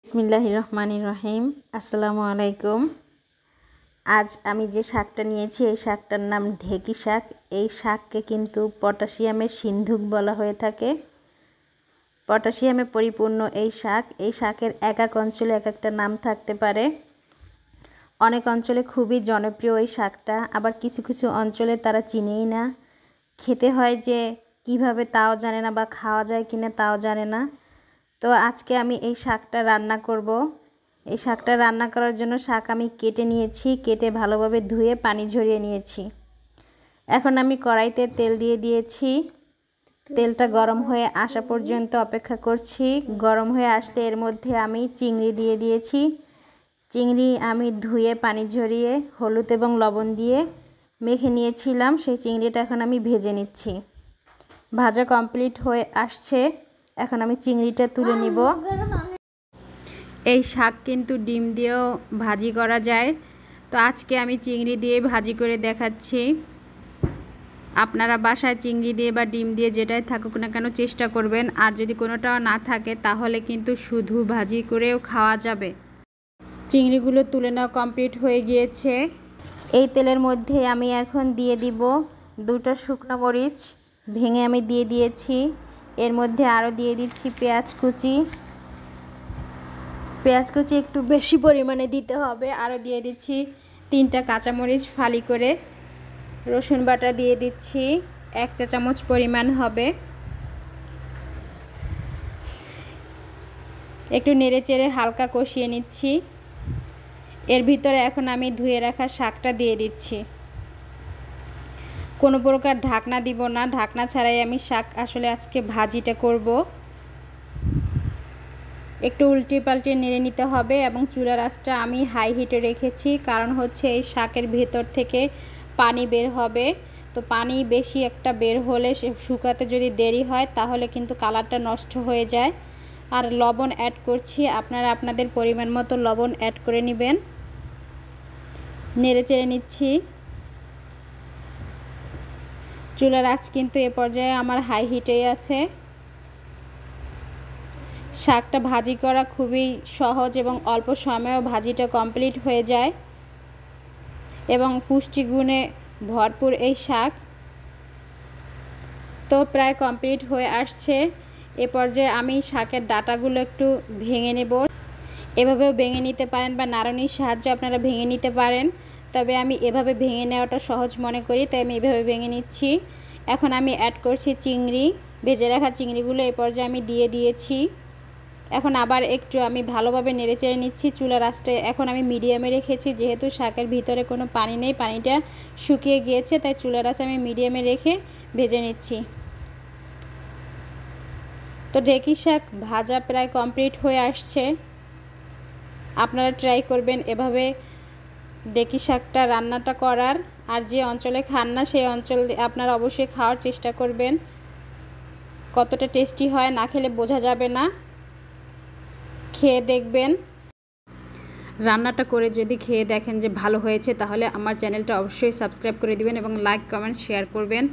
बिस्मिल्लाहिर्रहमानिर्रहीम আসসালামু আলাইকুম। आज আমি যে শাকটা নিয়েছি এই শাকটার নাম ঢেকি শাক। এই শাককে কিন্তু পটাশিয়ামের সিন্ধুক বলা হয়ে থাকে। পটাশিয়ামে পরিপূর্ণ এই শাকের এক এক অঞ্চলে এক একটা নাম থাকতে পারে। অনেক অঞ্চলে খুবই জনপ্রিয় এই শাকটা, আবার কিছু কিছু অঞ্চলে তারা চিনেই না। খেতে হয় যে কিভাবে তাও জানে না, বা খাওয়া যায় কিনা তাও জানে না। তো আজকে আমি এই শাকটা রান্না করব। এই শাকটা রান্না করার জন্য শাক আমি কেটে নিয়েছি, কেটে ভালোভাবে ধুয়ে পানি ঝরিয়ে নিয়েছি। এখন আমি কড়াইতে তেল দিয়ে দিয়েছি। তেলটা গরম হয়ে আসা পর্যন্ত অপেক্ষা করছি। গরম হয়ে আসলে এর মধ্যে আমি চিংড়ি দিয়ে দিয়েছি। চিংড়ি আমি ধুয়ে পানি ঝরিয়ে হলুদ এবং লবণ দিয়ে মেখে নিয়েছিলাম। সেই চিংড়িটা এখন আমি ভেজে নিচ্ছি। ভাজা কমপ্লিট হয়ে আসছে। এখন আমি চিংড়িটা তুলে নিব। এই শাক কিন্তু ডিম দিয়েও ভাজি করা যায়, তো আজকে আমি চিংড়ি দিয়ে ভাজি করে দেখাচ্ছি। আপনারা বাসায় চিংড়ি দিয়ে বা ডিম দিয়ে যেটাই থাকুক না কেন চেষ্টা করবেন। আর যদি কোনোটাও না থাকে তাহলে কিন্তু শুধু ভাজি করেও খাওয়া যাবে। চিংড়িগুলো তুলে নেওয়া কমপ্লিট হয়ে গিয়েছে। এই তেলের মধ্যে আমি এখন দিয়ে দিব 2টা শুকনো মরিচ ভেঙে আমি দিয়ে দিয়েছি। এর মধ্যে আরও দিয়ে দিচ্ছি পেঁয়াজ কুচি। পেঁয়াজ কুচি একটু বেশি পরিমাণে দিতে হবে। আরও দিয়ে দিচ্ছি 3টা কাঁচামরিচ ফালি করে। রসুন বাটা দিয়ে দিচ্ছি 1 চা চামচ পরিমাণ হবে। একটু নেড়েচেড়ে হালকা কষিয়ে নিচ্ছি। এর ভিতরে এখন আমি ধুয়ে রাখা শাকটা দিয়ে দিচ্ছি। কোনো প্রকার ঢাকনা দিব না, ঢাকনা ছাড়াই আমি শাক আসলে আজকে ভাজিটা করব। একটু উল্টে পাল্টে নেড়ে নিতে হবে এবং চুলার আঁচটা আমি হাই হিটে রেখেছি, কারণ হচ্ছে এই শাকের ভেতর থেকে পানি বের হবে। তো পানি বেশি একটা বের হলে শুকাতে যদি দেরি হয় তাহলে কিন্তু কালারটা নষ্ট হয়ে যায়। আর লবণ অ্যাড করছি, আপনারা আপনাদের পরিমাণ মতো লবণ অ্যাড করে নেবেন। নেড়ে চেড়ে নিচ্ছি। চুলার আঁচ কিন্তু এ পর্যায়ে আমার হাই হিটেই আছে। শাকটা ভাজি করা খুবই সহজ এবং অল্প সময়েও ভাজিটা কমপ্লিট হয়ে যায় এবং পুষ্টিগুণে ভরপুর এই শাক। তো প্রায় কমপ্লিট হয়ে আসছে। এ পর্যায়ে আমি শাকের ডাঁটাগুলো একটু ভেঙে নেব। এভাবেও ভেঙে নিতে পারেন বা নাড়ুনির সাহায্যে আপনারা ভেঙে নিতে পারেন, তবে আমি এভাবে ভেঙে নেওয়াটা সহজ মনে করি, তাই আমি এভাবে ভেঙে নিচ্ছি। এখন আমি অ্যাড করছি চিংড়ি। ভেজে রাখা চিংড়িগুলো এ পর্যায়ে আমি দিয়ে দিয়েছি। এখন আবার একটু আমি ভালোভাবে নেড়েচেড়ে নিচ্ছি। চুলার আঁচটা এখন আমি মিডিয়ামে রেখেছি, যেহেতু শাকের ভিতরে কোনো পানি নেই, পানিটা শুকিয়ে গিয়েছে, তাই চুলার আঁচ আমি মিডিয়ামে রেখে ভেজে নিচ্ছি। তো ঢেকি শাক ভাজা প্রায় কমপ্লিট হয়ে আসছে। আপনারা ট্রাই করবেন এভাবে ঢেকি শাকটা রান্নাটা করার। আর যে অঞ্চলে খান না সেই অঞ্চল আপনারা অবশ্যই খাওয়ার চেষ্টা করবেন। কতটা টেস্টি হয় না খেলে বোঝা যাবে না, খেয়ে দেখবেন। রান্নাটা করে যদি খেয়ে দেখেন যে ভালো হয়েছে তাহলে আমার চ্যানেলটা অবশ্যই সাবস্ক্রাইব করে দিবেন এবং লাইক কমেন্ট শেয়ার করবেন।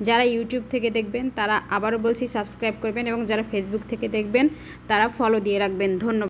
যারা ইউটিউব থেকে দেখবেন তারা আবারও বলছি সাবস্ক্রাইব করবেন, এবং যারা ফেসবুক থেকে দেখবেন তারা ফলো দিয়ে রাখবেন। ধন্যবাদ।